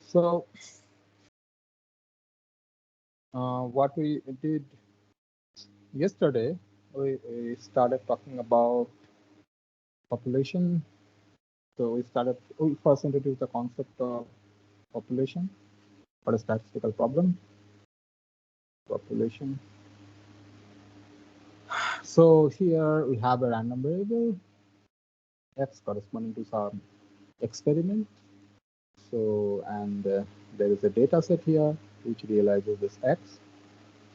So what we did yesterday, we started talking about population. So we first introduced the concept of population for a statistical problem. Population. So here we have a random variable x corresponding to some experiment. So, and there is a data set here which realizes this x.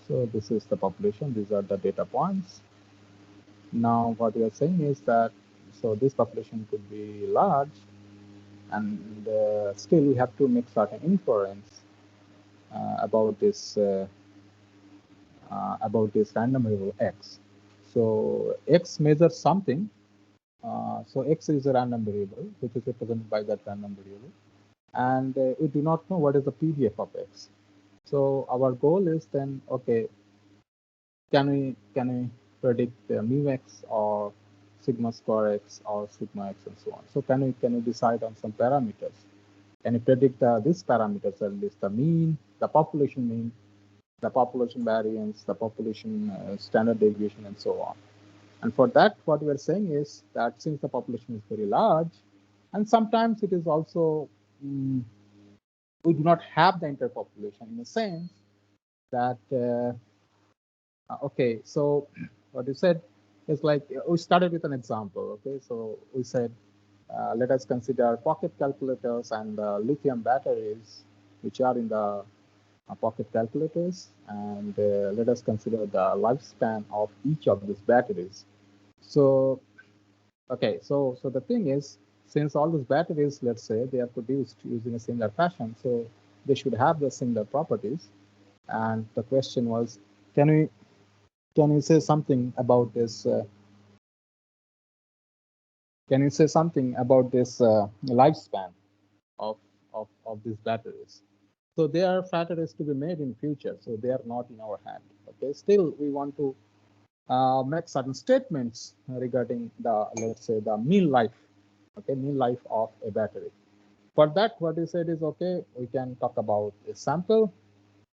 So this is the population. These are the data points. Now what we are saying is that, so this population could be large, and still we have to make certain inference about this random variable x. So x measures something. So x is a random variable which is represented by that random variable, and we do not know what is the PDF of x. So our goal is then, okay, can we predict mu x or sigma square x or sigma x and so on? So can we decide on some parameters? Can you predict these parameters, at least the mean, the population mean, the population variance, the population standard deviation, and so on? And for that, what we are saying is that since the population is very large, and sometimes it is also we do not have the interpopulation in the sense that okay, so what you said is like we started with an example. Okay, so we said let us consider pocket calculators and lithium batteries which are in the pocket calculators, and let us consider the lifespan of each of these batteries. So okay, so the thing is, since all these batteries, let's say, they are produced using a similar fashion, so they should have the similar properties. And the question was, can we say something about this? Can you say something about this lifespan of these batteries? So there are batteries to be made in future, so they are not in our hand. Okay, still we want to make certain statements regarding the, let's say, the mean life. Okay, mean life of a battery. For that, what we said is, okay, we can talk about a sample.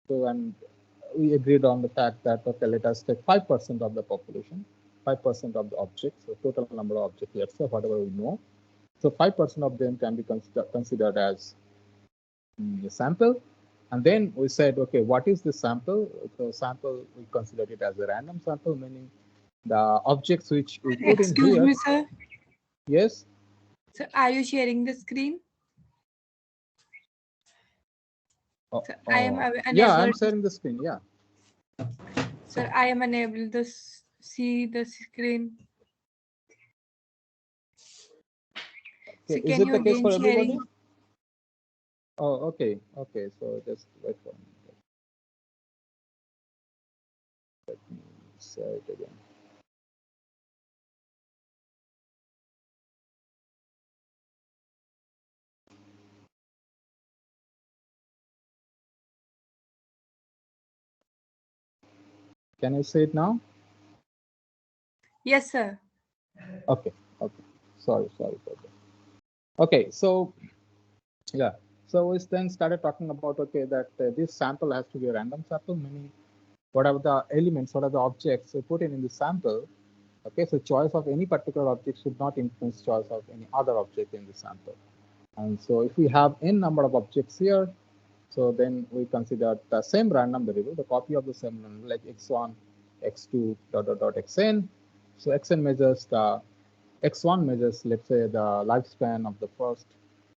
So, and we agreed on the fact that, okay, let us take 5% of the population, 5% of the objects, so total number of objects, let's say, whatever we know. So 5% of them can be considered as a sample. And then we said, okay, what is the sample? The sample, we considered it as a random sample, meaning the objects which we put in here. Excuse me, sir. Yes. So are you sharing the screen? Sir, I am unable. Yeah, I'm sharing the screen. Yeah. Sir, I am unable to see the screen. Okay. So Is can it you the case again for everybody? sharing? Oh, okay. Okay. So just wait for me. Let me share it again. Can you see it now? Yes, sir. Okay. Okay. Sorry for that. Okay. So yeah. So we then started talking about, okay, that this sample has to be a random sample, meaning whatever the elements, whatever the objects we put in the sample. Okay. So choice of any particular object should not influence choice of any other object in the sample. And so if we have n number of objects here, so then we consider the same random variable, the copy of the same random, like x1, x2, dot, dot, dot, xn. So xn measures the, x1 measures, let's say, the lifespan of the first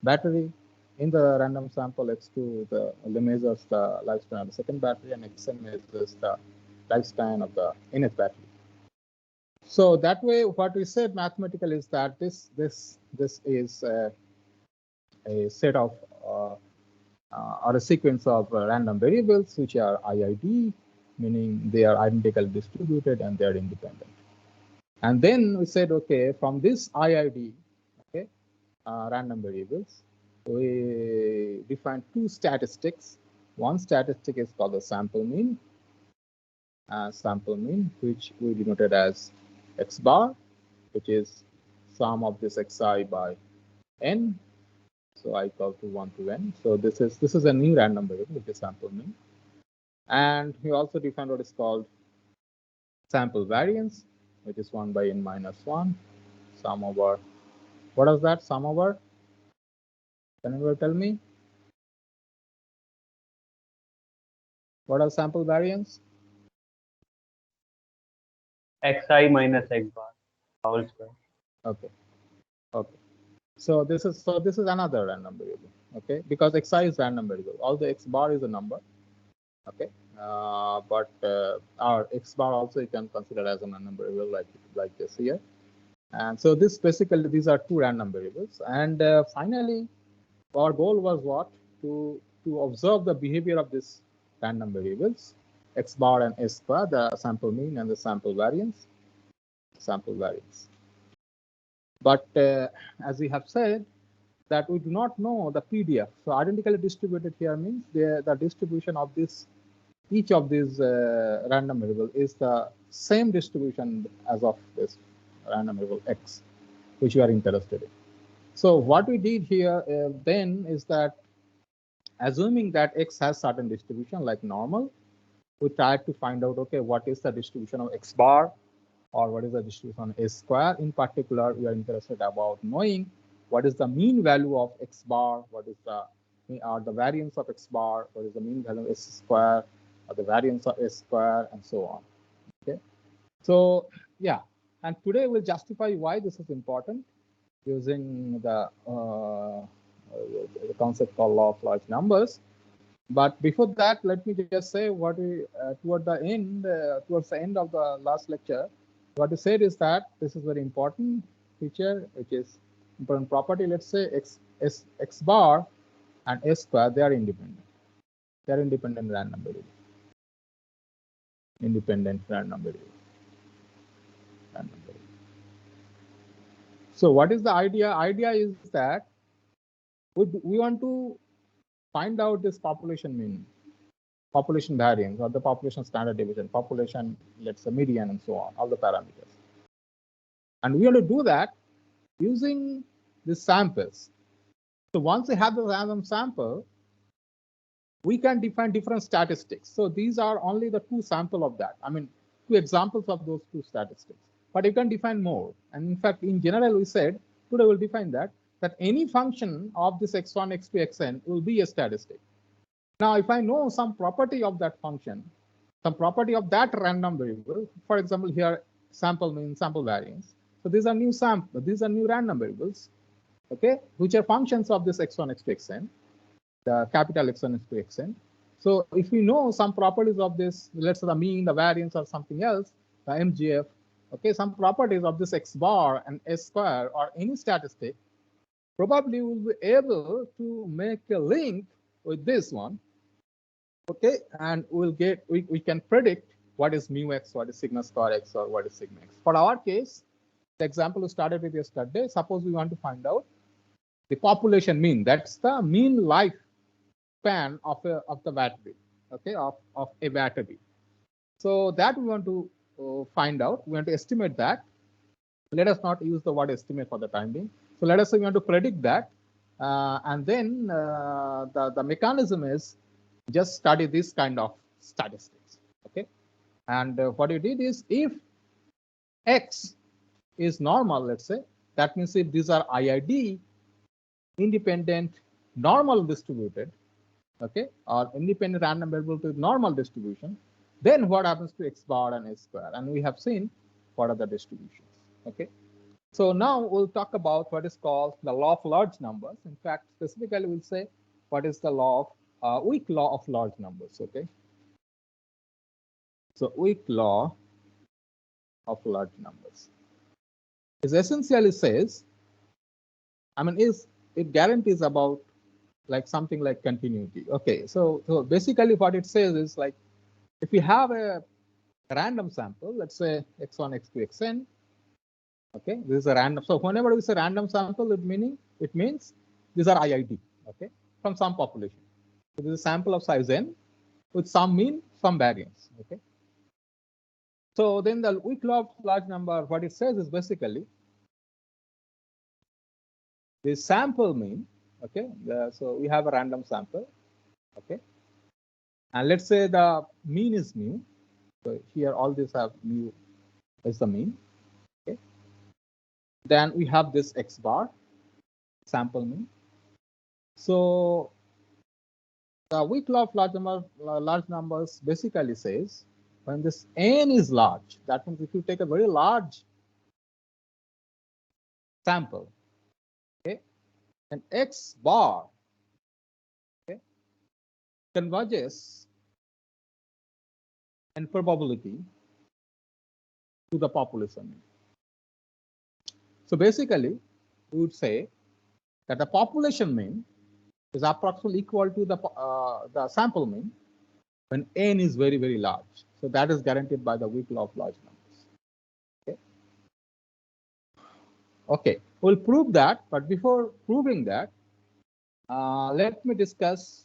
battery. In the random sample, x2 measures the lifespan of the second battery, and xn measures the lifespan of the nth battery. So that way, what we said mathematically is that this is a set of or a sequence of random variables which are IID, meaning they are identically distributed and they are independent. And then we said, okay, from this IID, okay, random variables, we define two statistics. One statistic is called the sample mean, which we denoted as x bar, which is sum of this xi by n. So I equal to 1 to n. So this is a new random variable, which is sample mean. And we also define what is called sample variance, which is 1 by n minus 1, sum over, what is that, sum over? Can anyone tell me? What are sample variance? xi minus x bar whole square. Okay. Okay. So this is another random variable. Okay, because xi is random variable. Although x bar is a number. Okay. But our x bar also you can consider as a random variable like this here. And so this basically these are two random variables. And finally, our goal was what? To observe the behavior of these random variables, x bar and s square, the sample mean and the sample variance. But as we have said, that we do not know the PDF. So identically distributed here means the distribution of this, each of these random variable is the same distribution as of this random variable x, which you are interested in. So what we did here then is that, assuming that x has certain distribution like normal, we tried to find out, okay, what is the distribution of x bar, or what is the distribution on s square. In particular, we are interested about knowing what is the mean value of x bar, what is the variance of x bar, what is the mean value of s square, or the variance of s square, and so on. Okay, so yeah, and today we'll justify why this is important using the concept called law of large numbers. But before that, let me just say what we towards the end of the last lecture, what we said is that this is very important feature, which is important property. Let's say x bar and s square, they are independent. They are independent random variable. Independent random variable. Random variable. So what is the idea? Idea is that we want to find out this population mean, population variance, or the population standard deviation, population, let's say median, and so on, all the parameters. And we want to do that using these samples. So once we have the random sample, we can define different statistics. So these are only the two sample of that. I mean, two examples of those two statistics. But you can define more. And in fact, in general, we said, today we'll define that any function of this x1, x2, xn will be a statistic. Now, if I know some property of that function, some property of that random variable, for example, here sample mean, sample variance. So these are new sample, these are new random variables, okay, which are functions of this x1, x2, xn, the capital X1, x2, xn. So if we know some properties of this, let's say the mean, the variance, or something else, the MGF, okay, some properties of this x bar and s square or any statistic, probably we'll be able to make a link with this one. Okay, and we'll get, we can predict what is mu x, what is sigma square x, or what is sigma x. For our case, the example we started with yesterday, suppose we want to find out the population mean, that's the mean life span of the battery, okay, of a battery. So that we want to find out, we want to estimate that. Let us not use the word estimate for the time being. So let us say we want to predict that, and then the mechanism is just study this kind of statistics, okay? And what you did is, if x is normal, let's say, that means if these are IID, independent normal distributed, okay, or independent random variable with normal distribution, then what happens to x bar and s square? And we have seen what are the distributions, okay? So now we'll talk about what is called the law of large numbers. In fact, specifically we'll say what is the law of weak law of large numbers, okay? So weak law of large numbers is essentially says, I mean, it guarantees about like something like continuity. Okay, so basically what it says is, like, if you have a random sample, let's say x1, x2, xn, okay, this is a random. So whenever we say random sample, it means these are IID, okay, from some population. So this is a sample of size n with some mean, some variance, okay. So then the weak law of large number, what it says is basically the sample mean Okay, so we have a random sample. Okay, and let's say the mean is mu. So here all these have mu as the mean. Okay, then we have this x bar sample mean. So the weak law of large numbers basically says when this n is large, that means if you take a very large sample, okay, and x bar, okay, converges in probability to the population. So basically, we would say that the population mean is approximately equal to the sample mean when n is very, very large. So that is guaranteed by the weak law of large numbers. Okay. Okay, we'll prove that, but before proving that, let me discuss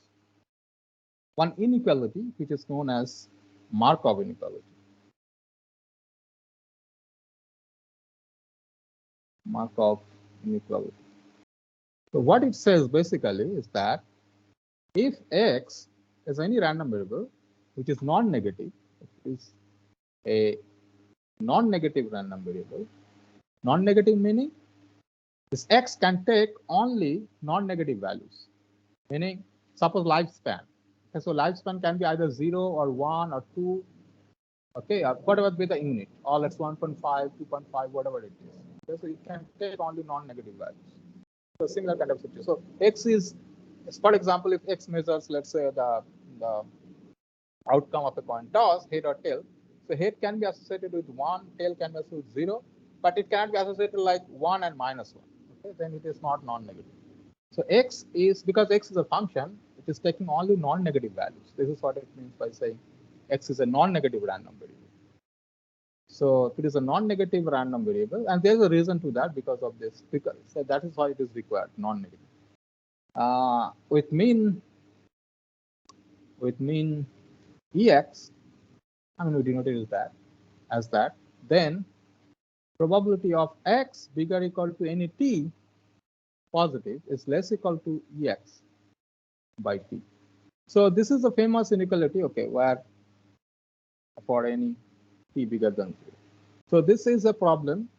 one inequality which is known as Markov inequality. Markov inequality. So what it says basically is that if x is any random variable which is non-negative, is a non-negative random variable, non-negative meaning this x can take only non-negative values, meaning suppose lifespan. Okay, so lifespan can be either 0 or 1 or 2, okay, or whatever be the unit, or let's 1.5, 2.5, whatever it is. Okay, so it can take only non-negative values. So similar kind of situation. So x is, for example, if x measures, let's say the outcome of a coin toss, head or tail. So head can be associated with 1, tail can be associated with 0, but it cannot be associated like 1 and minus 1. Okay, then it is not non-negative. So x is, because x is a function, it is taking only non-negative values. This is what it means by saying x is a non-negative random variable. So if it is a non-negative random variable, and there's a reason to that because of this, because so that is why it is required non-negative. With mean ex, I mean we denoted that as that, then probability of x bigger or equal to any t positive is less equal to ex by t. So this is a famous inequality, okay, where for any t bigger than 0. So this is a problem.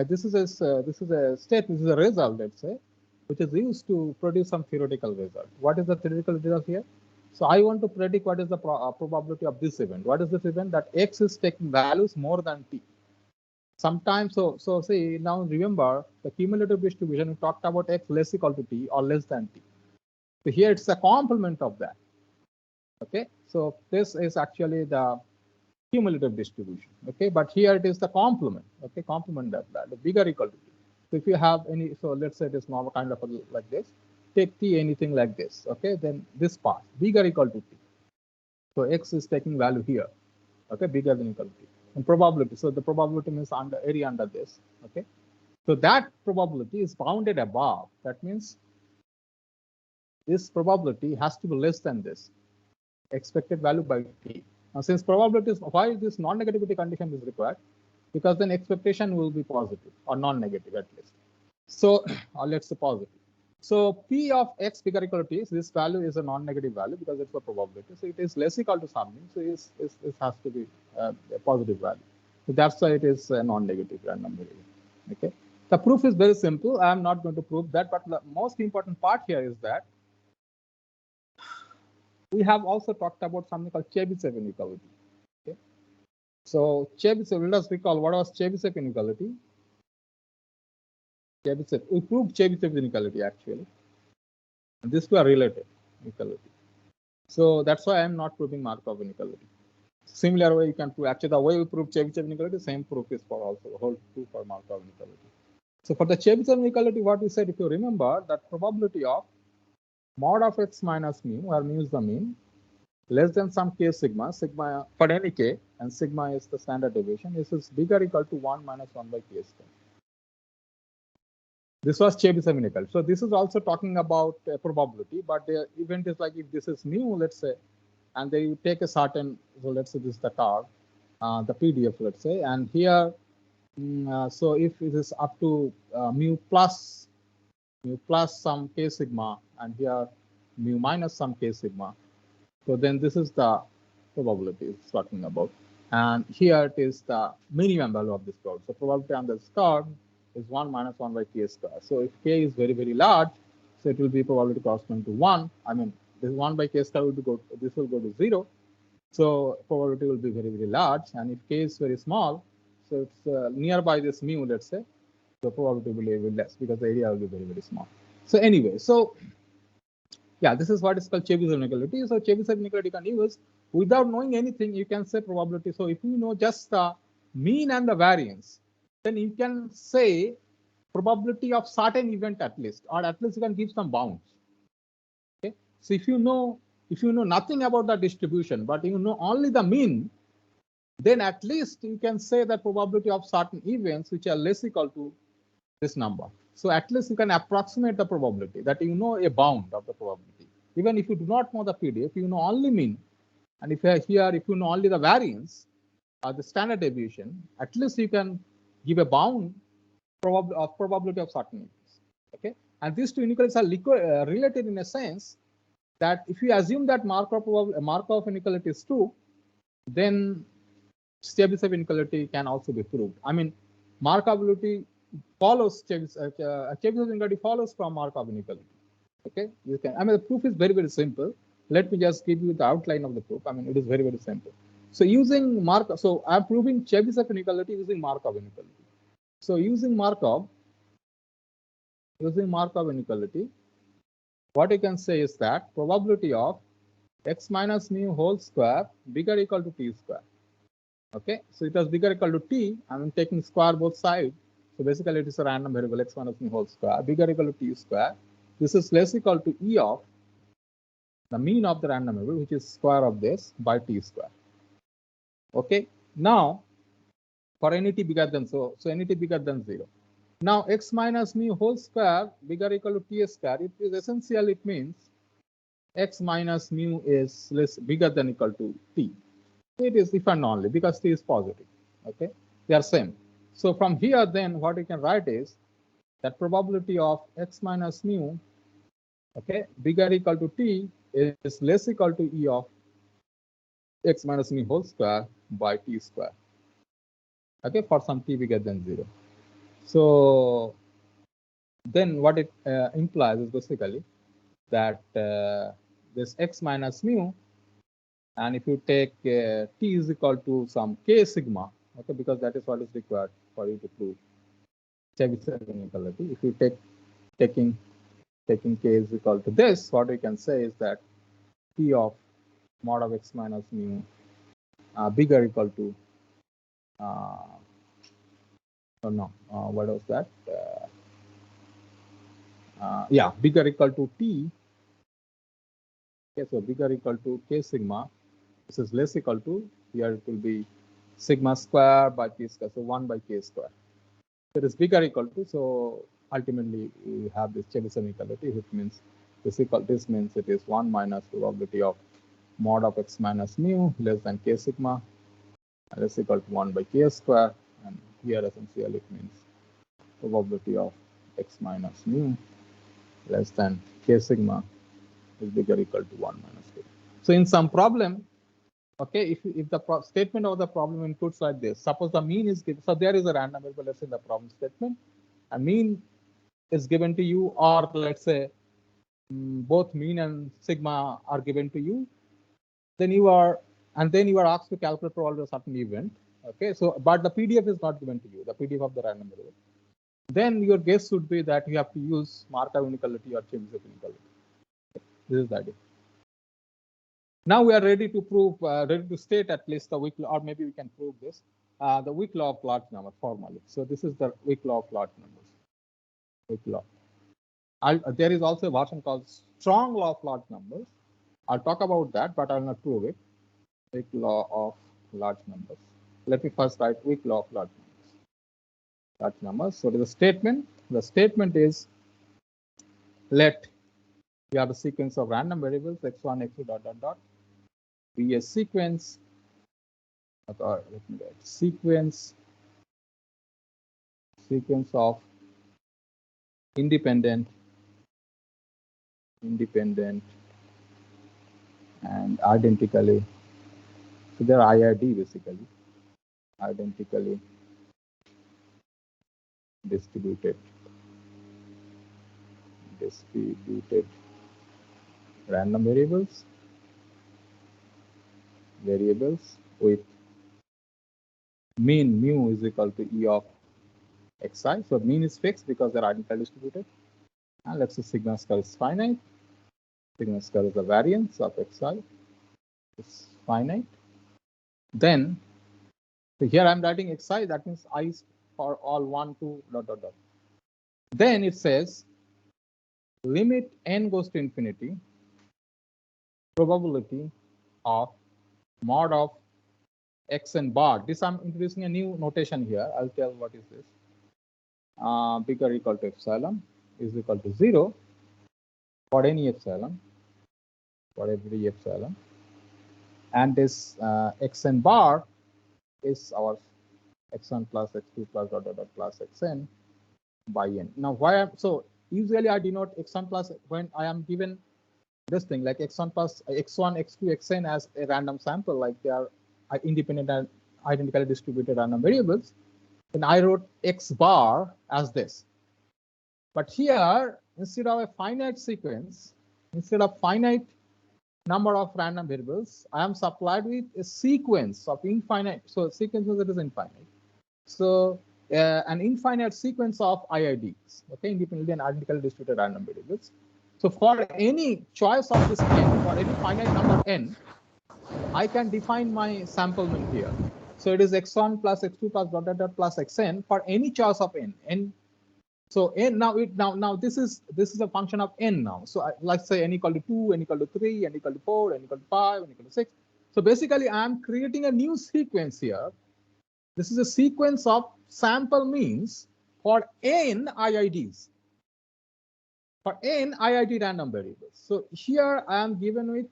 This is a state. This is a result, let's say, which is used to produce some theoretical result. What is the theoretical result here? So I want to predict what is the probability of this event. What is this event? That x is taking values more than t. Sometimes, so see, now remember the cumulative distribution, we talked about x less equal to t or less than t. So here it's a complement of that. Okay, so this is actually the cumulative distribution. Okay, but here it is the complement. Okay, complement that the bigger equal to t. So if you have any, so let's say it is normal kind of like this. Take t anything like this. Okay, then this part bigger equal to t. So x is taking value here. Okay, bigger than equal to t. And probability. So the probability means under area under this. Okay, so that probability is bounded above. That means this probability has to be less than this expected value by t. Now, since probability is, why this non-negativity condition is required? Because then expectation will be positive or non-negative at least. So let's say positive. So p of x bigger equal to t, so this value is a non-negative value because it's a probability. So it is less equal to something. So it has to be a positive value. So that's why it is a non-negative random variable. Okay. The proof is very simple. I am not going to prove that, but the most important part here is that we have also talked about something called Chebyshev inequality. Okay. So Chebyshev, let us recall what was Chebyshev inequality. Chebyshev, we proved Chebyshev inequality actually. And these two are related inequality. So that's why I am not proving Markov inequality. Similar way you can prove, actually the way we prove Chebyshev inequality, same proof is for also hold true for Markov inequality. So for the Chebyshev inequality, what we said, if you remember, that probability of mod of x minus mu, where mu is the mean, less than some k sigma, sigma for any k, and sigma is the standard deviation, this is bigger equal to 1 minus 1 by k square. This was Chebyshev inequality. So this is also talking about probability, but the event is like if this is mu, let's say, and then you take a certain, so let's say this is the tau, the PDF, let's say, and here, so if it is up to mu plus mu plus some k sigma, and here mu minus some k sigma. So then this is the probability it's talking about. And here it is the minimum value of this curve. So probability on this curve is 1 minus 1 by k square. So if k is very, very large, so it will be probability corresponding to 1. I mean, this 1 by k square will go, this will go to 0. So probability will be very, very large. And if k is very small, so it's nearby this mu, let's say, the probability will be very less because the area will be very, very small. So anyway, so yeah, this is what is called Chebyshev inequality. So Chebyshev inequality can use without knowing anything, you can say probability. So if you know just the mean and the variance, then you can say probability of certain event at least, or at least you can give some bounds. Okay. So if you know nothing about the distribution, but you know only the mean, then at least you can say that probability of certain events which are less equal to this number. So at least you can approximate the probability that you know a bound of the probability. Even if you do not know the PDF, you know only mean, and if you know only the variance or the standard deviation, at least you can give a bound of probability of certain events. Okay, and these two inequalities are related in a sense that if you assume that Markov inequality is true, then Chebyshev inequality can also be proved. I mean, Markovability follows Chebyshev inequality follows from Markov inequality. Okay, you can. I mean, the proof is very, very simple. Let me just give you the outline of the proof. I mean, it is very, very simple. So using Markov, so I'm proving Chebyshev inequality using Markov inequality. So using Markov inequality, what you can say is that probability of x minus mu whole square bigger or equal to t square. Okay, so it was bigger or equal to t. I'm taking square both sides. So basically, it is a random variable x minus mu whole square bigger or equal to t square. This is less equal to e of the mean of the random variable, which is square of this by t square. Okay, now for any t bigger than so any t bigger than 0. Now x minus mu whole square bigger or equal to t square. It is essential. It means x minus mu is bigger than equal to t. It is if and only because t is positive. Okay, they are same. So from here, then what you can write is that probability of x minus mu, okay, bigger or equal to t is less equal to e of x minus mu whole square by t square. Okay, for some t bigger than 0. So then what it implies is basically that this x minus mu, and if you take t is equal to some k sigma, okay, because that is what is required for you to prove Chebyshev inequality. If you taking k is equal to this, what we can say is that t of mod of x minus mu bigger or equal to what was that? Yeah, bigger or equal to t. Okay, so bigger or equal to k sigma. This is less equal to, here it will be sigma square by t square, so 1 by k square. So it is bigger or equal to, so ultimately we have this Chebyshev inequality, which means this means it is 1 minus probability of mod of x minus mu less than k sigma, and is equal to 1 by k square, and here essentially it means probability of x minus mu less than k sigma is bigger or equal to 1 minus k. So in some problem, okay, if the statement of the problem inputs like this, suppose the mean is given, so there is a random variable, let's say the problem statement, a mean is given to you, or let's say both mean and sigma are given to you, then you are asked to calculate probability of certain event. Okay, so but the PDF is not given to you, the PDF of the random variable. Then your guess should be that you have to use Markov inequality or Chebyshev inequality. Okay, this is the idea. Now we are ready to prove, ready to state at least the weak law, or maybe we can prove this, the weak law of large number formally. So this is the weak law of large numbers. Weak law. There is also a version called strong law of large numbers. I'll talk about that, but I'll not prove it. Weak law of large numbers. Let me first write weak law of large numbers. Large numbers. So the statement. The statement is, let you have a sequence of random variables x1, x2, dot dot dot, be a sequence. Or let me write sequence of independent independent, and identically. So they're IID basically, identically distributed random variables with mean mu is equal to E of xi. So mean is fixed because they're identically distributed. And let's say sigma square is finite. Sigma square is the variance of xi. It's finite. Then, so here I'm writing xi, that means I is for all 1, 2, dot, dot, dot. Then it says limit n goes to infinity, probability of mod of x and bar. This I'm introducing a new notation here. I'll tell what is this. Bigger equal to epsilon is equal to 0 for any epsilon, for every epsilon. And this xn bar is our x1 plus x2 plus dot dot dot plus xn by n. Now why so usually I denote x1 plus when I am given this thing like x1 plus x1 x2 xn as a random sample, like they are independent and identically distributed random variables, then I wrote x bar as this. But here, instead of a finite sequence, instead of finite number of random variables, I am supplied with a sequence of infinite. So sequence that is infinite. So an infinite sequence of IIDs, okay, independently and identically distributed random variables. So for any choice of this n, for any finite number n, I can define my sample mean here. So it is x1 plus x2 plus dot dot dot plus xn for any choice of n. So n now this is a function of n now. So let's say n equal to 2, n equal to 3, n equal to 4, n equal to 5, n equal to 6. So basically, I am creating a new sequence here. This is a sequence of sample means for n IIDs. For n IID random variables. So here I am given with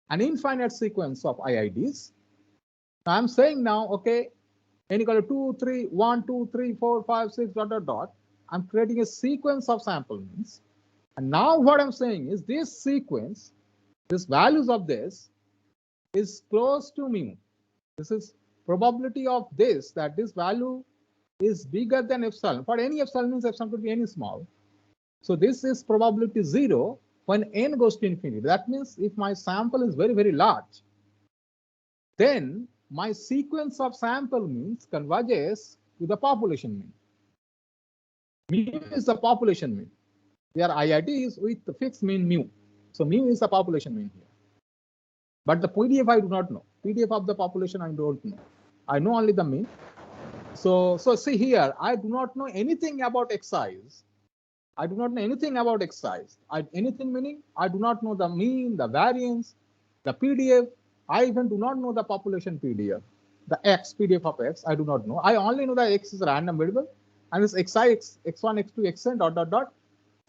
an infinite sequence of IIDs. I'm saying now, okay, n equal to 2, 3, 1, 2, 3, 4, 5, 6, dot, dot, dot. I'm creating a sequence of sample means. And now what I'm saying is this sequence, this values of this is close to mu. This is probability of this, that this value is bigger than epsilon. For any epsilon means epsilon could be any small. So this is probability 0 when n goes to infinity. That means if my sample is very, very large, then my sequence of sample means converges to the population mean. Mu is the population mean. Their IID is with the fixed mean mu. So mu is the population mean here. But the PDF I do not know. PDF of the population I don't know. I know only the mean. So see here, I do not know anything about x's. I do not know anything about x's. Anything meaning I do not know the mean, the variance, the PDF. I even do not know the population PDF, the x PDF of x. I do not know. I only know that x is a random variable, and this xi, x1, x2, xn dot dot dot.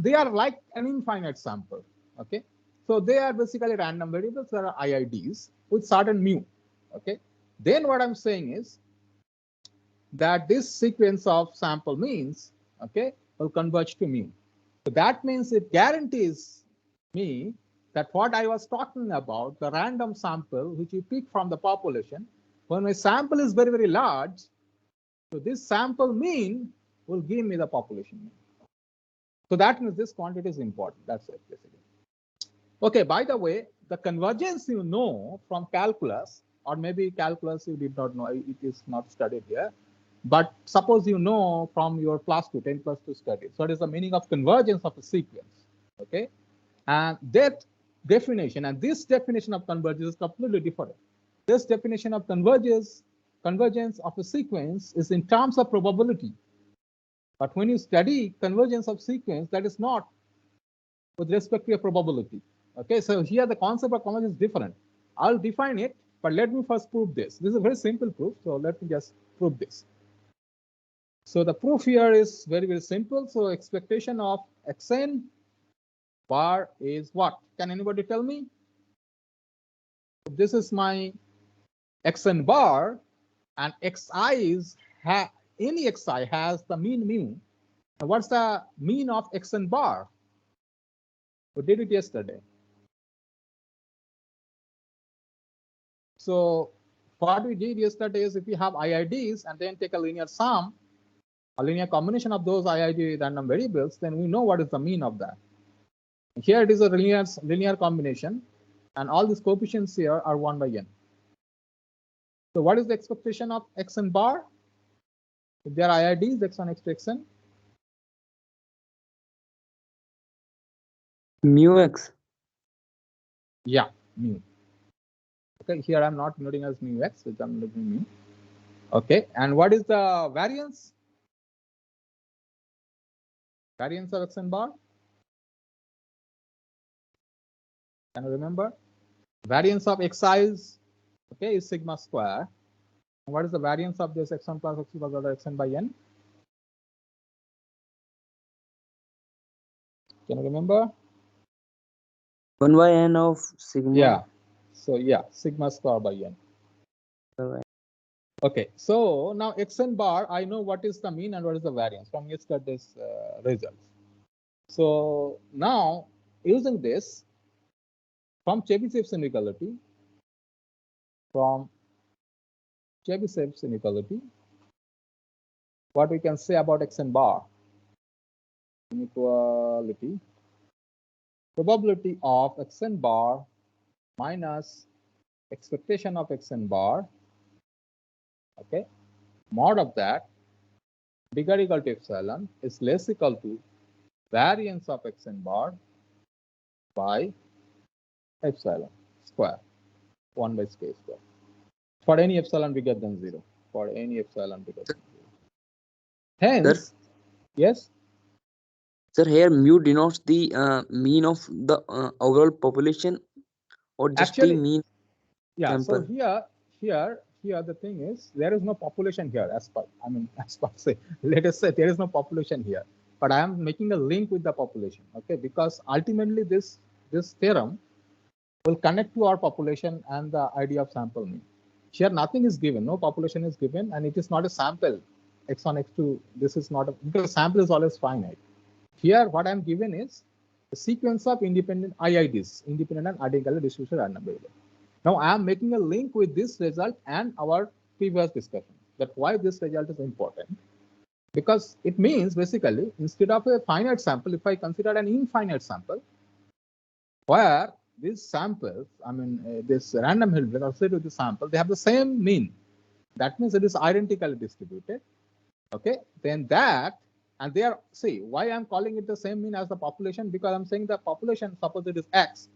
They are like an infinite sample. Okay, so they are basically random variables that are IIDs with certain mu. Okay, then what I'm saying is that this sequence of sample means, okay, will converge to mu. So that means it guarantees me that what I was talking about, the random sample which you pick from the population, when my sample is very, very large, so this sample mean will give me the population mean. So that means this quantity is important. That's it, basically. Okay, by the way, the convergence you know from calculus, or maybe calculus you did not know, it is not studied here. But suppose you know from your class 2, 10 plus 2 studies. So it is the meaning of convergence of a sequence. Okay, and that definition and this definition of convergence is completely different. This definition of convergence of a sequence is in terms of probability. But when you study convergence of sequence, that is not with respect to a probability. Okay, so here the concept of convergence is different. I'll define it, but let me first prove this. This is a very simple proof, so let me just prove this. So the proof here is very, very simple. So expectation of xn bar is what? Can anybody tell me? This is my xn bar, and xi is any xi has the mean mu. Now what's the mean of xn bar? We did it yesterday. So what we did yesterday is if we have IIDs and then take a linear sum, a linear combination of those IID random variables, then we know what is the mean of that. Here it is a linear combination, and all these coefficients here are 1 by n. So what is the expectation of xn bar? If there are IIDs, x1, x2, xn. Mu x. Yeah, mu. Okay, here I'm not noting as mu x, which I'm looking mu. Okay, and what is the variance? Variance of xn bar? Can you remember? Variance of xi is, okay, is sigma square. And what is the variance of this x1 plus x2 plus other xn by n? Can you remember? 1 by n of sigma. Yeah. So yeah, sigma square by n. Okay, so now xn bar, I know what is the mean and what is the variance from yesterday's results. So now using this from Chebyshev's inequality, what we can say about xn bar? Inequality, probability of xn bar minus expectation of xn bar, okay, mod of that bigger equal to epsilon is less equal to variance of xn bar by epsilon square, 1 by k square, for any epsilon bigger than 0, for any epsilon bigger than 0. Hence, Sir? yes? Sir, here mu denotes the mean of the overall population or just Actually, the mean yeah, sample? so here the thing is there is no population here as per, I mean, as per say, let us say there is no population here, but I am making a link with the population, okay, because ultimately this theorem will connect to our population and the idea of sample mean. Here nothing is given, no population is given, and it is not a sample x1, x2, this is not a, because sample is always finite. Here what I am given is the sequence of independent IIDs, independent and identically distributed random variable. Now I am making a link with this result and our previous discussion, that why this result is important. Because it means basically instead of a finite sample, if I consider an infinite sample, where these samples, I mean this random variable associated with the sample, they have the same mean. That means it is identically distributed. Okay, then that, and they are, see why I'm calling it the same mean as the population, because I'm saying the population, suppose it is X.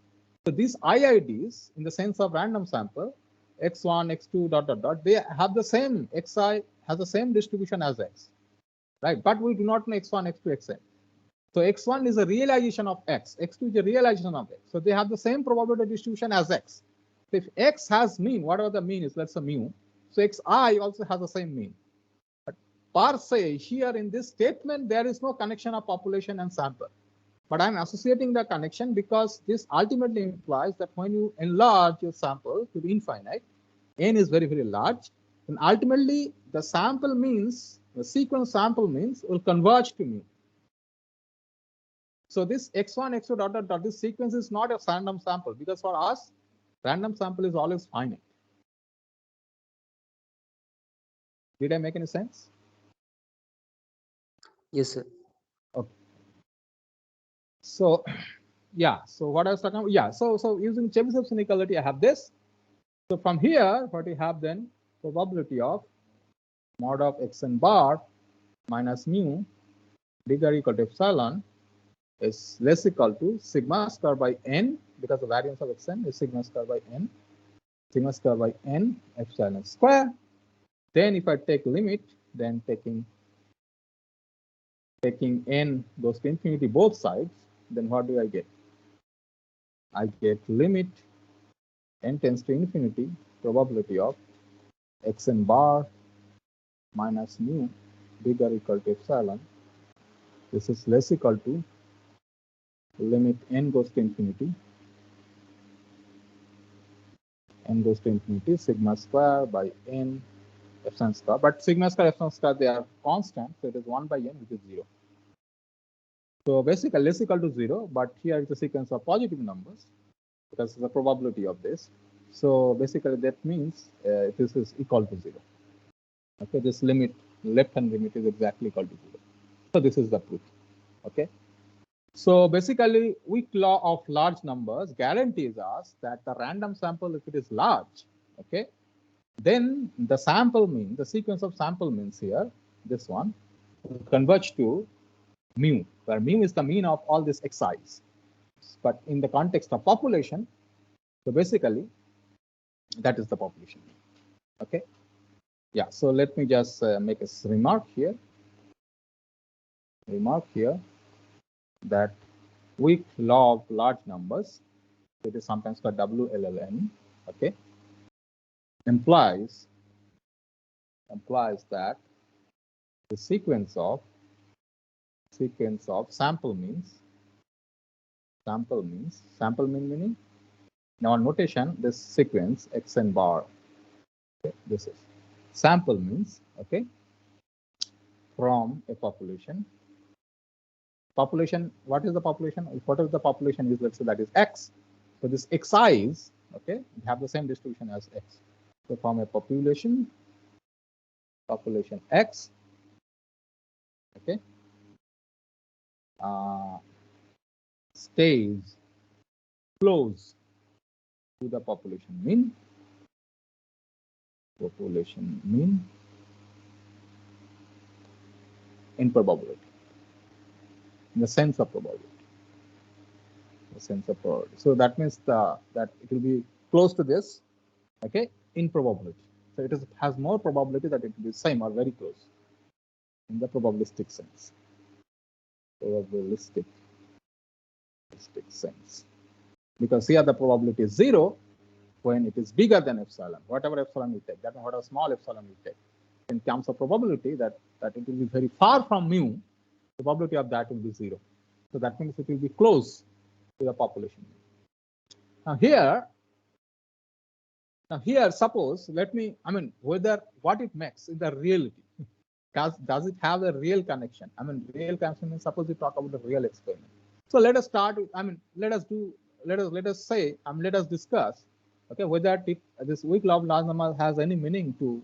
So these IIDs in the sense of random sample, X1, X2, dot, dot, dot, they have the same, Xi has the same distribution as X, right? But we do not know X1, X2, Xn. So X1 is a realization of X, X2 is a realization of X. So they have the same probability distribution as X. So if X has mean, whatever the mean is, let's say mu, so Xi also has the same mean. But per se, here in this statement, there is no connection of population and sample. But I'm associating the connection because this ultimately implies that when you enlarge your sample to be infinite, n is very, very large, and ultimately the sample means, the sequence sample means will converge to mean. So this x1, x2, dot, dot, dot, this sequence is not a random sample, because for us, random sample is always finite. Did I make any sense? Yes, sir. Okay. So, yeah, so what I was talking about, yeah, so using Chebyshev's inequality, I have this. So from here, what we have then, probability of mod of xn bar minus mu bigger equal to epsilon is less equal to sigma square by n, because the variance of xn is sigma square by n, sigma square by n epsilon square. Then if I take limit, then taking n goes to infinity both sides, then what do I get? I get limit n tends to infinity, probability of xn bar minus mu bigger equal to epsilon. This is less equal to limit n goes to infinity, sigma square by n epsilon square. But sigma square, epsilon square, they are constant, so it is 1 by n, which is 0. So basically less equal to 0, but here it's a sequence of positive numbers because the probability of this. So basically that means this is equal to 0. Okay, this limit, left hand limit is exactly equal to 0. So this is the proof. Okay. So basically weak law of large numbers guarantees us that the random sample, if it is large, okay, then the sample mean, the sequence of sample means here, this one, will converge to mu, where mu is the mean of all these xi's. But in the context of population, so basically that is the population. Okay. Yeah. So let me just make a remark here. That weak law of large numbers, it is sometimes called WLLN. Okay. Implies that the sequence of sample mean meaning, now in notation, this sequence xn bar, okay, this is sample means, okay, from a population. What is the population? Whatever the population is, let's say that is x. So this xi is, okay, we have the same distribution as x. So from a population x, okay, stays close to the population mean in probability, in the sense of probability. So that means that it will be close to this, okay, in probability. So it has more probability that it will be same or very close in the probabilistic sense. Because here the probability is 0 when it is bigger than epsilon, whatever epsilon you take, that means whatever small epsilon you take. In terms of probability, that it will be very far from mu, the probability of that will be 0. So that means it will be close to the population. Now here, suppose, what it makes in the reality. Does it have a real connection? Real connection means, suppose we talk about the real experiment. So let us start with, let us discuss, okay, whether this weak law of large number has any meaning to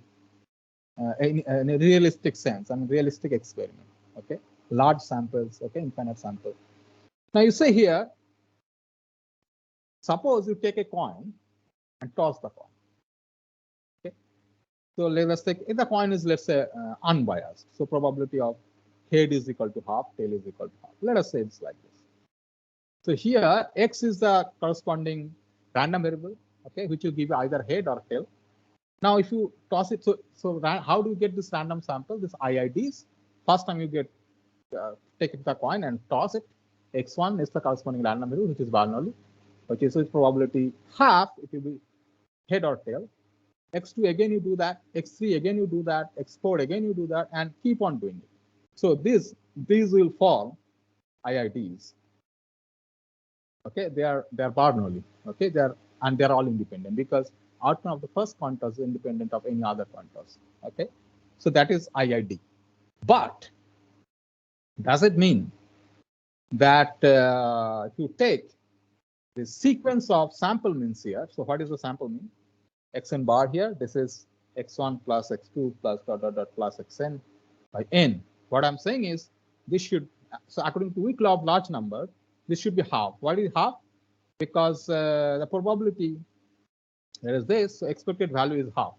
in a realistic sense, realistic experiment, okay, large samples, okay, infinite samples. Now you say here, suppose you take a coin and toss the coin. Okay, so let's take, if the coin is, let's say, unbiased, so probability of head is equal to half, tail is equal to half. Let us say it's like this. So here x is the corresponding random variable, okay, which will give you either head or tail. Now if you toss it, so how do you get this random sample, this IIDs? First time you get take the coin and toss it. X1 is the corresponding random variable, which is Bernoulli, which is with probability half, it will be head or tail. X2 again you do that, X3 again you do that, X4 again you do that, and keep on doing it. So these will form IIDs. Okay, they are Bernoulli. Okay, they're all independent because outcome of the first coin toss is independent of any other coin toss. Okay, so that is IID. But does it mean that if you take the sequence of sample means here, so what is the sample mean? Xn bar here, this is x1 plus x2 plus dot dot dot plus xn by n. What I'm saying is this should, so according to weak law of large number, this should be half. Why is half? Because the probability, there is this, so expected value is half.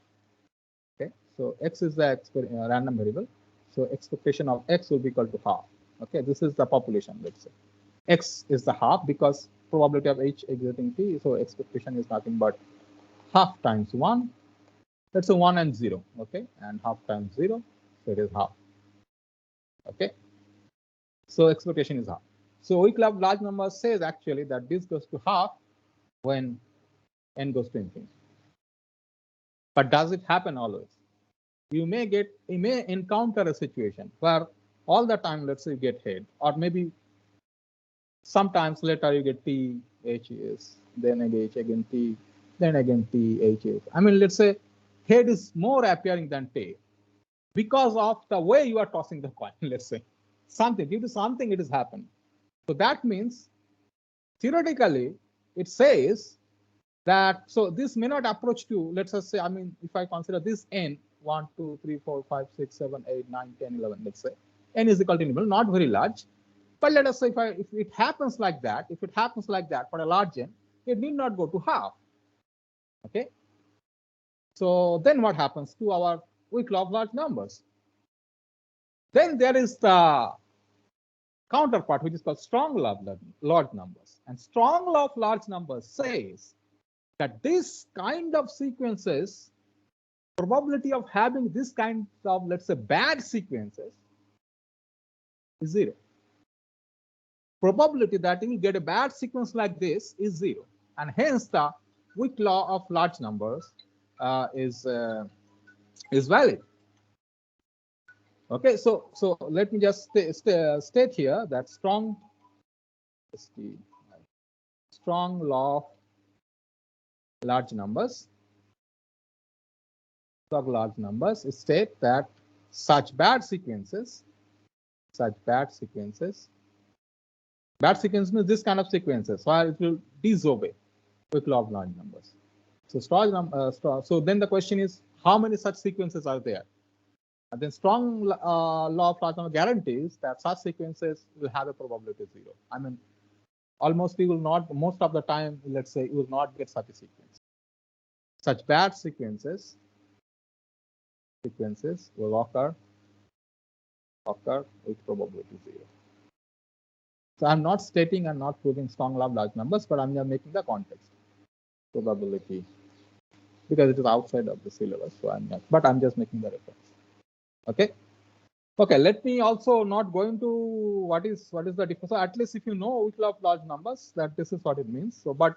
Okay, so x is the random variable, so expectation of x will be equal to half. Okay, this is the population, let's say. X is the half because probability of h exiting t, so expectation is nothing but half times 1. Let's say 1 and 0, okay, and half times 0, so it is half. Okay, so expectation is half. So weak law of large numbers says actually that this goes to half when n goes to infinity. But does it happen always? You may encounter a situation where all the time, let's say you get head, or maybe sometimes later you get t, h is, then again h, again t, then again t, h is. Let's say head is more appearing than tail because of the way you are tossing the coin. Let's say something, due to something it has happened. So that means theoretically it says that, so this may not approach to, let's just say, I mean, if I consider this n, 1, 2, 3, 4, 5, 6, 7, 8, 9, 10, 11, let's say, n is equal to n, not very large. But let us say if it happens like that, for a large n, it need not go to half. Okay. So then what happens to our weak law of large numbers? Then there is the counterpart, which is called strong law of large numbers. And strong law of large numbers says that this kind of sequences, probability of having this kind of, let's say, bad sequences is 0. Probability that you will get a bad sequence like this is 0. And hence the weak law of large numbers is valid. Okay, so let me just state here that strong law of large numbers, state that such bad sequences means this kind of sequences where it will disobey weak law of large numbers. So so then the question is, how many such sequences are there? And then strong law of large number guarantees that such sequences will have a probability 0. I mean, almost we will not, most of the time, let's say, you will not get such a sequence. Such bad sequences will occur with probability 0. So I'm not stating and not proving strong law of large numbers, but I'm just making the context probability because it is outside of the syllabus. So I'm just making the reference. Okay. Okay. Let me also not go into what is the difference. So at least if you know weak law of large numbers, that this is what it means. So, but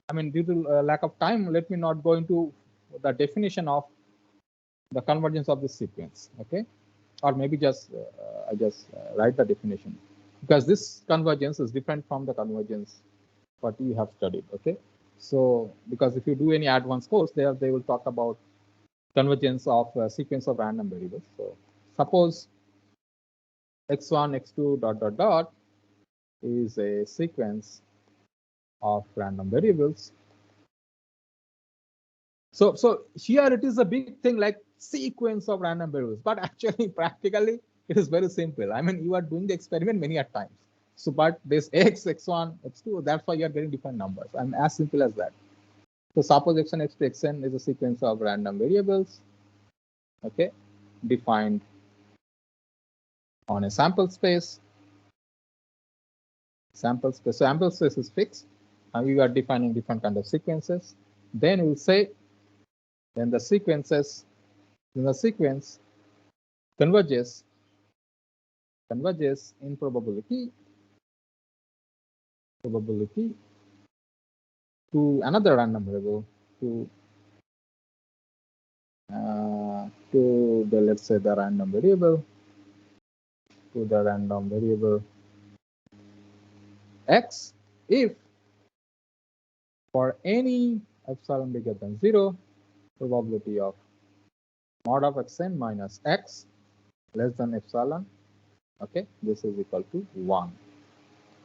I mean, due to lack of time, let me not go into the definition of the convergence of this sequence. Okay. Or maybe just I just write the definition, because this convergence is different from the convergence what you have studied. Okay. So because if you do any advanced course, they will talk about convergence of a sequence of random variables. So suppose x1, x2, ... is a sequence of random variables. So here it is a big thing like sequence of random variables, but actually practically it is very simple. I mean, you are doing the experiment many a times. So but this x, x1, x2, that's why you are getting different numbers. I'm as simple as that. So suppose x1, x2, xn is a sequence of random variables, okay, defined on a sample space. Sample space is fixed, and we are defining different kind of sequences. Then we'll say, then the sequence converges in probability to another random variable, to the, let's say, the random variable, x, if for any epsilon bigger than 0, probability of mod of xn minus x less than epsilon, okay, this is equal to 1,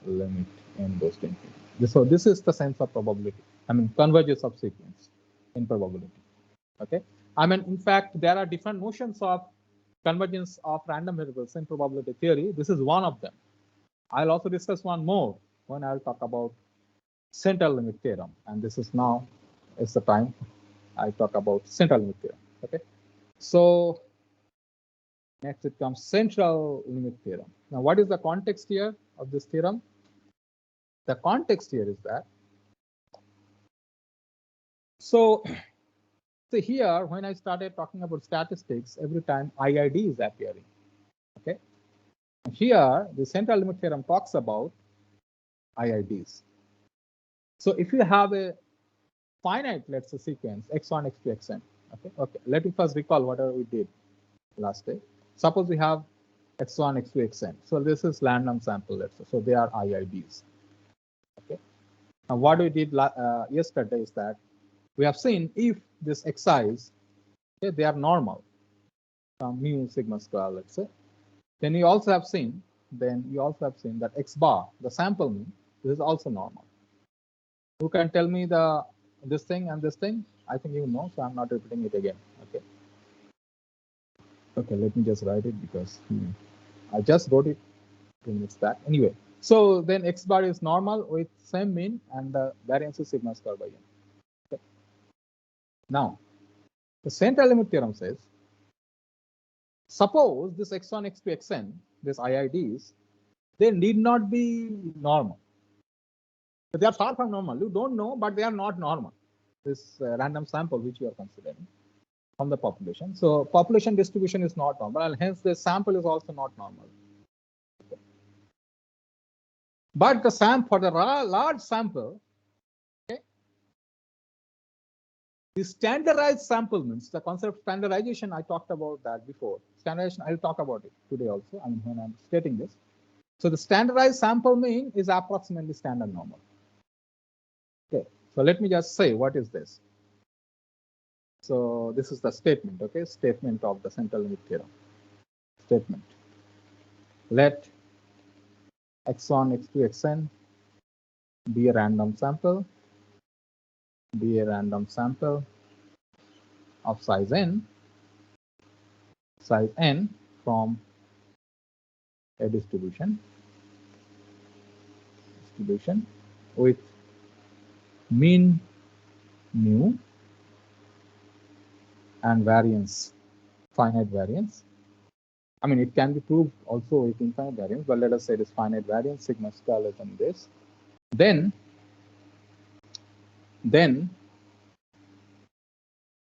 limit n goes to infinity. So this is the sense of probability. I mean, convergence of sequence in probability. Okay. I mean, in fact, there are different notions of convergence of random variables in probability theory. This is one of them. I'll also discuss one more when I'll talk about central limit theorem. And this is now is the time I talk about central limit theorem. Okay. So next it comes central limit theorem. Now, what is the context here of this theorem? The context here is that, so here when I started talking about statistics, every time IID is appearing. Okay. Here the central limit theorem talks about IIDs. So if you have a finite, let's say, sequence x1, x2, xn. Okay. Let me first recall whatever we did last day. Suppose we have x1, x2, xn. So this is random sample, let's say. So they are IIDs. Okay. Now what we did yesterday is that we have seen if this xi's, okay, they are normal, from mu sigma square, let's say. Then we also have seen then you also have seen that x bar, the sample mean, this is also normal. Who can tell me this thing and this thing? I think you know, so I'm not repeating it again. Okay. Okay, let me just write it because I just wrote it 2 minutes back. Anyway, so then x bar is normal with same mean and the variance is sigma square by n. Okay. Now, the central limit theorem says, suppose this x1, x2, xn, this IIDs, they need not be normal. So they are far from normal. You don't know, but they are not normal. This random sample which you are considering from the population. So population distribution is not normal, and hence the sample is also not normal. Okay. But the sample for the large sample, okay, the standardized sample means the concept of standardization. I talked about that before. Standardization, I'll talk about it today also. I mean, when I'm stating this. So the standardized sample mean is approximately standard normal. Okay, so let me just say what is this. So this is the statement, okay, statement of the central limit theorem. Statement. Let x1, x2, xn be a random sample, of size n from a distribution with mean mu and variance, finite variance. I mean, it can be proved also with infinite variance, but let us say it is finite variance, sigma square less than this. Then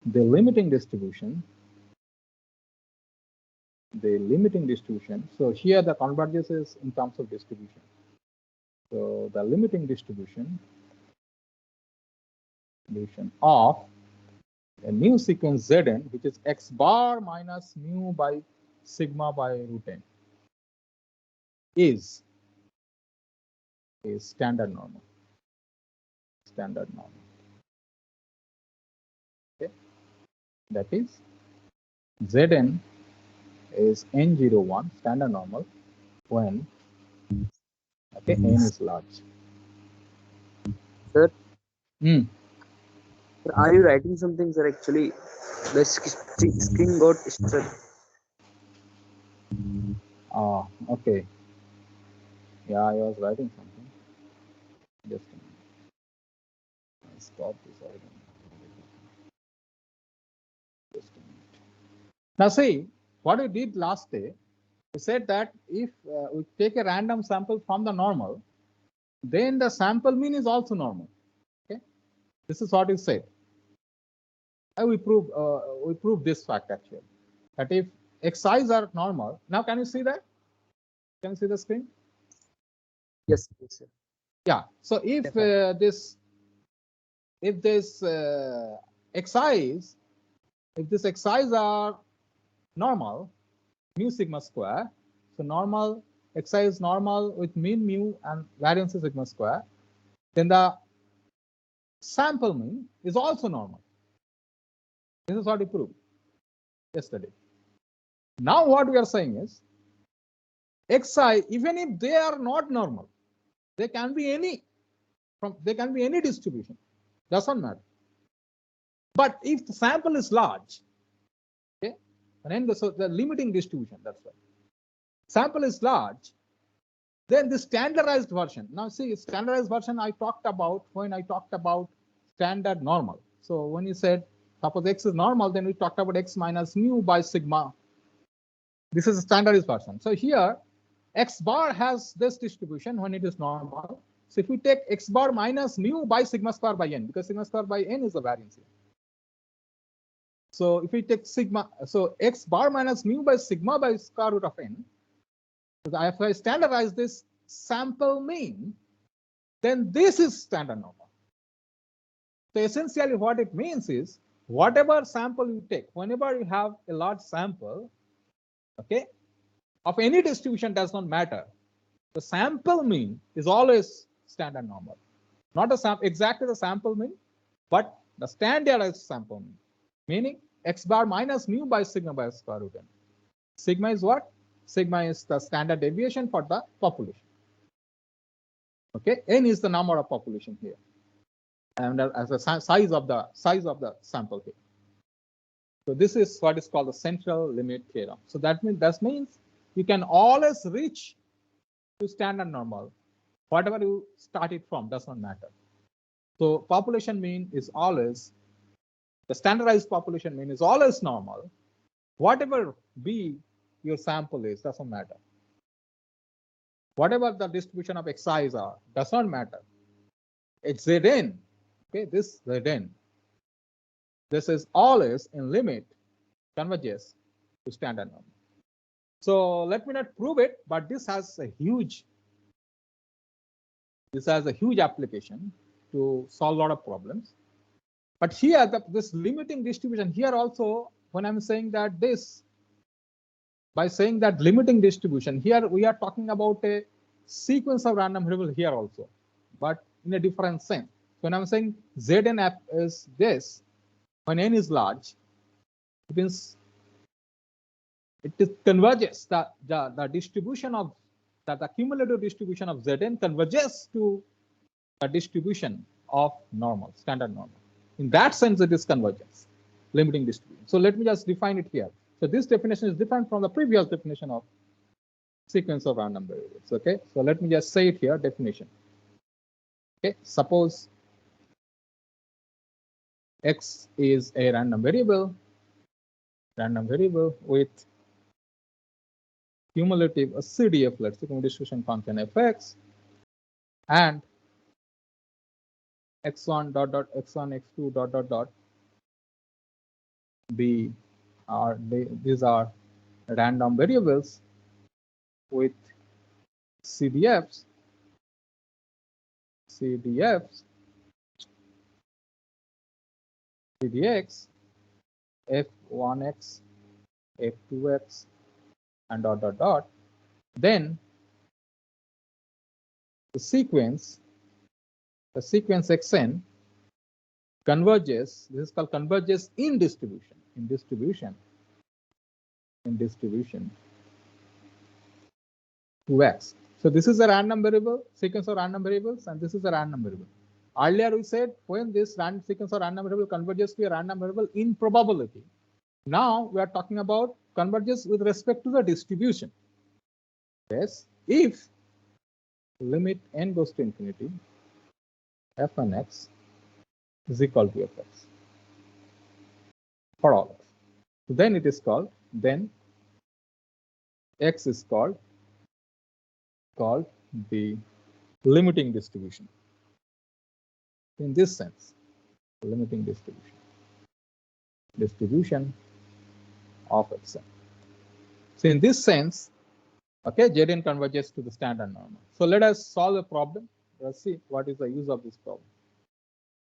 the limiting distribution. So here the convergence is in terms of distribution. So the limiting distribution of a new sequence Zn, which is x bar minus mu by sigma by root n, is standard normal. Okay, that is Zn is n01 standard normal when n is large. Sir, Mm. sir, are you writing something, sir? Actually, the screen got stuck. Okay. Yeah, I was writing something. Just a minute. I stop this item. Just a minute. Now see, what we did last day, we said that if we take a random sample from the normal, then the sample mean is also normal. Okay, this is what we said. We prove this fact actually, that if xi's are normal. Now can you see that? Can you see the screen? Yes, yes, sir. Yeah. So if this xi's, if this xi's are normal, mu sigma square. So normal xi is normal with mean mu and variance is sigma square. Then the sample mean is also normal. This is what we proved yesterday. Now what we are saying is xi, even if they are not normal, they can be any distribution. Doesn't matter. But if the sample is large, okay, and then the limiting distribution, that's right. Sample is large, then the standardized version. Now see, standardized version I talked about when I talked about standard normal. So when you said suppose x is normal, then we talked about x minus mu by sigma. This is a standardized version. So here x bar has this distribution when it is normal. So if we take x bar minus mu by sigma square by n, because sigma square by n is the variance here. So if we take sigma, so x bar minus mu by sigma by square root of n, so if I standardize this sample mean, then this is standard normal. So essentially what it means is whatever sample you take, whenever you have a large sample, okay, of any distribution does not matter. The sample mean is always standard normal. Not exactly the sample mean, but the standardized sample mean. Meaning x bar minus mu by sigma by square root n. Sigma is what? Sigma is the standard deviation for the population. Okay, n is the number of population here, and as a size of the sample here. So this is what is called the central limit theorem. So that means you can always reach to standard normal, whatever you started from does not matter. So population mean is always, the standardized population mean is always normal. Whatever be your sample is, doesn't matter. Whatever the distribution of xi's are, does not matter. It's Zn. Okay, this Zn. This is always in limit converges to standard normal. So let me not prove it, but this has a huge application to solve a lot of problems. But here, this limiting distribution here also, when I'm saying that this, by saying that limiting distribution, here we are talking about a sequence of random variable here also, but in a different sense. When I'm saying Zn is this, when n is large, it means it converges, the distribution of the cumulative distribution of Zn converges to the distribution of normal, standard normal. In that sense, it is convergence, limiting distribution. So let me just define it here. So this definition is different from the previous definition of sequence of random variables. Okay, so let me just say it here, definition. Okay, suppose x is a random variable with cumulative CDF, let's say distribution function fx, and x1 dot dot x1 x2 dot dot dot b are these are random variables with CDFs CDX f1x f2x and dot dot dot, then the sequence xn converges. This is called converges in distribution to x. So this is a random variable, sequence of random variables, and this is a random variable. Earlier we said when this random sequence of random variable converges to a random variable in probability. Now we are talking about converges with respect to the distribution. Yes, if limit n goes to infinity, f(n)x is equal to fx for all x. So then it is called, then x is called the limiting distribution. In this sense, limiting distribution of xn. So in this sense, okay, Zn converges to the standard normal. So let us solve a problem. Let's see what is the use of this problem.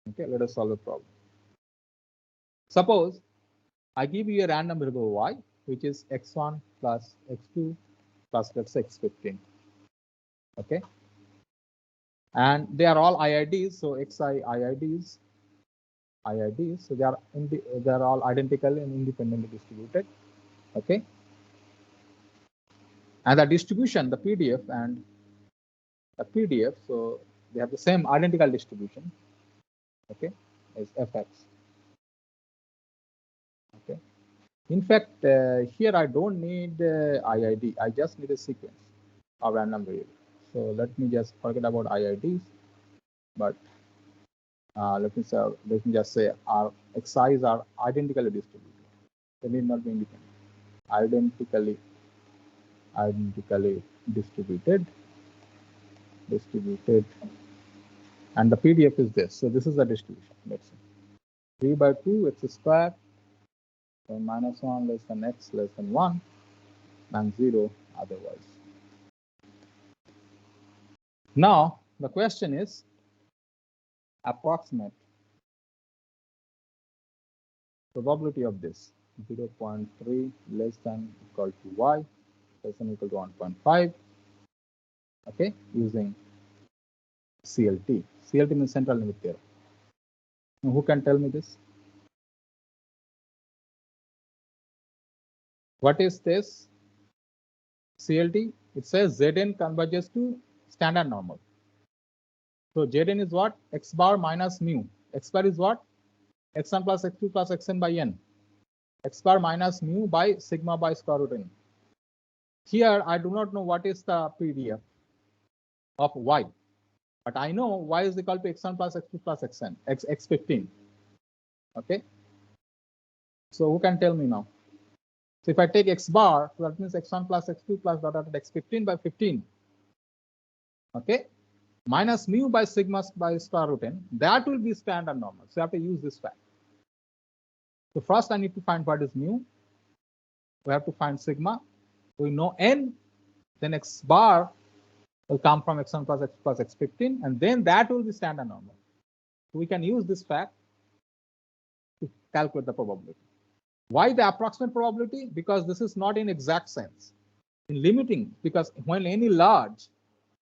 Okay, let us solve a problem. Suppose I give you a random variable y, which is x1 plus x2 plus let's say x15. Okay, and they are all IIDs, so xi IIDs. So they are all identical and independently distributed. Okay, and the distribution, the PDF and the PDF, so they have the same identical distribution. Okay, is fx. Okay, in fact, here I don't need IID. I just need a sequence of random variable. So let me just forget about IIDs, but let me just say our xi's are identically distributed. They need not be independent. Identically distributed, and the PDF is this. So this is the distribution. Let's say 3 by 2 x square, then -1 less than x less than 1, and 0 otherwise. Now the question is approximate probability of this 0.3 less than equal to y less than equal to 1.5. Okay, using CLT. CLT means central limit theorem. Now, who can tell me this? What is this CLT, it says Zn converges to standard normal. So Zn is what? X bar minus mu. X bar is what? X1 plus X2 plus Xn by n. X bar minus mu by sigma by square root n. Here, I do not know what is the PDF of y, but I know y is equal to x1 plus x2 plus xn, x15. Okay. So who can tell me now? So if I take x bar, so that means x1 plus x2 plus dot dot x15 by 15. Okay. Minus mu by sigma by square root n, that will be standard normal. So you have to use this fact. So first I need to find what is mu. We have to find sigma. We know n, then x bar will come from x1 plus x plus x15, and then that will be standard normal. So we can use this fact to calculate the probability. Why the approximate probability? Because this is not in exact sense. In limiting, because when n is large,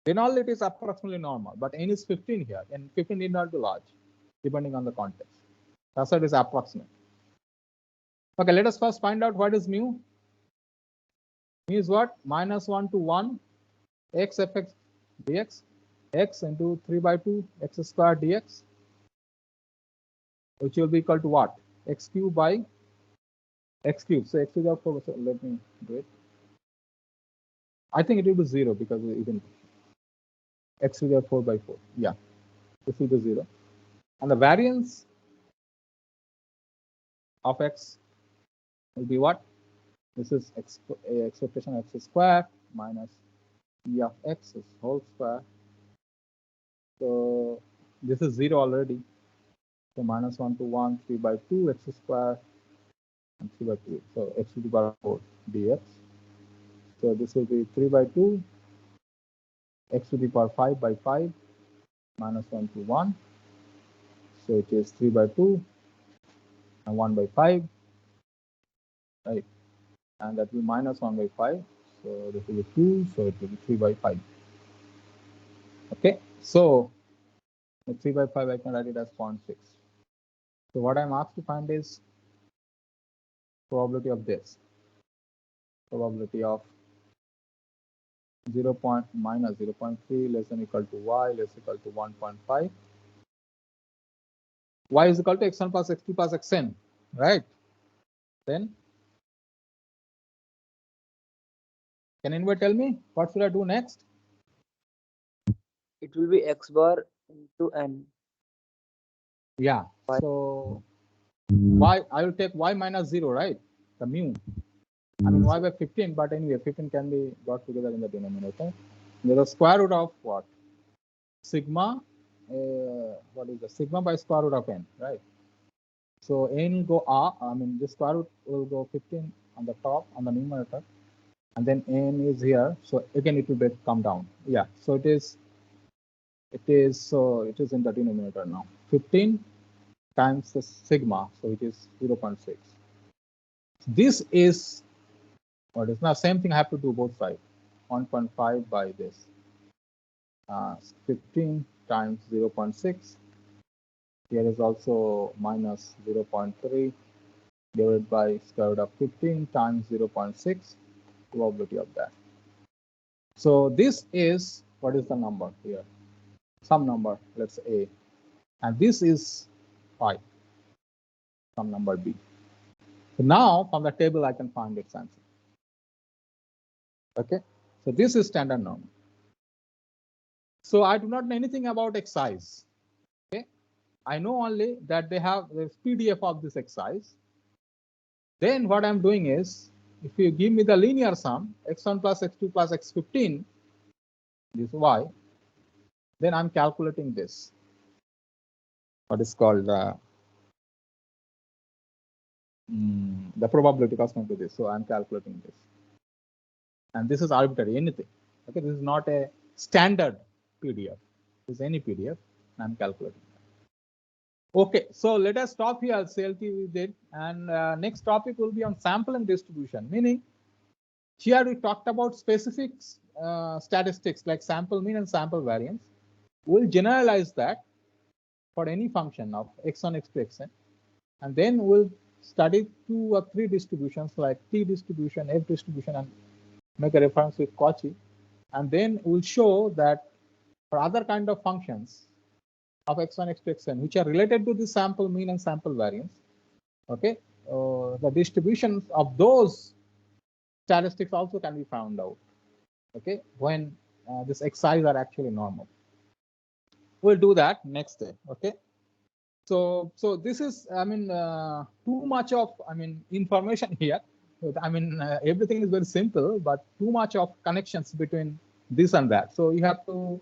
then all it is approximately normal, but n is 15 here, and 15 need not be large, depending on the context. That's why it is approximate. Okay, let us first find out what is mu. Mu is what? Minus 1 to 1 x fx dx, x into 3 by 2 x square dx, which will be equal to what? X cube by x cube. So x to the 4, so let me do it. I think it will be 0 because even x to the 4 by 4. Yeah, this will be 0. And the variance of x will be what? This is expression of x square minus e of x is whole square. So this is 0 already. So minus 1 to 1, 3 by 2 x square and 3 by 2. So x to the power 4 dx. So this will be 3 by 2 x to the power 5 by 5 minus 1 to 1. So it is 3 by 2 and 1 by 5, right? And that will be minus 1 by 5. So this will be 2. So it will be 3 by 5. Okay. So 3 by 5, I can write it as 0.6. So what I'm asked to find is probability of this. Probability of 0. Minus 0.3 less than equal to y less equal to 1.5. Y is equal to x1 plus x2 plus xn, right? Then can anybody tell me what should I do next? It will be x bar into n. Yeah. Y. So y, I will take y minus 0, right? The mu. I mean y by 15, but anyway, 15 can be brought together in the denominator. There's a square root of what? Sigma. What is the sigma by square root of n, right? So n will go r. I mean, the square root will go 15 on the top on the numerator, and then n is here. So again, it will come down. Yeah. So it is in the denominator now. 15 times the sigma, so it is 0.6. This is what is now same thing. I have to do both sides. 1.5 by this. 15 times 0.6. Here is also minus 0.3 divided by square root of 15 times 0.6. Probability of that. So this is what is the number here? Some number, let's say A, and this is phi, some number B. So now from the table I can find its answer. Okay, so this is standard norm. So I do not know anything about exercise. Okay, I know only that they have this PDF of this exercise. Then what I'm doing is, if you give me the linear sum, x1 plus x2 plus x15, this y, then I'm calculating this. What is called the probability corresponding to this. So I'm calculating this. And this is arbitrary, anything. Okay, this is not a standard PDF. This is any PDF, and I'm calculating that. Okay, so let us stop here. CLT we did, and next topic will be on sampling distribution. Meaning, here we talked about specific statistics like sample mean and sample variance. We'll generalize that for any function of x1, x2, xn, and then we'll study 2 or 3 distributions like t distribution, f distribution, and make a reference with Cauchy, and then we'll show that for other kind of functions of x1, x2, xn, which are related to the sample mean and sample variance, okay, the distributions of those statistics also can be found out, okay, when these xi's are actually normal. We'll do that next day, okay. So this is, I mean, too much of, I mean, information here. I mean, everything is very simple, but too much of connections between this and that. So you have to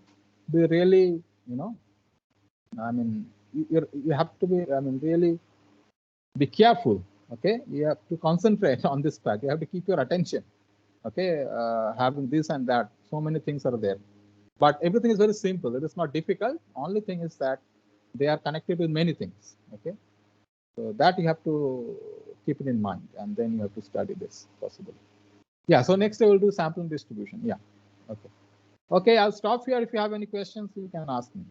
be really, you know, I mean, you have to be, I mean, really be careful. Okay, you have to concentrate on this part. You have to keep your attention. Okay, having this and that, so many things are there, but everything is very simple. It is not difficult. Only thing is that they are connected with many things. Okay, so that you have to keep it in mind, and then you have to study this possibly. Yeah. So next I will do sampling distribution. Yeah. Okay. Okay. I'll stop here. If you have any questions, you can ask me.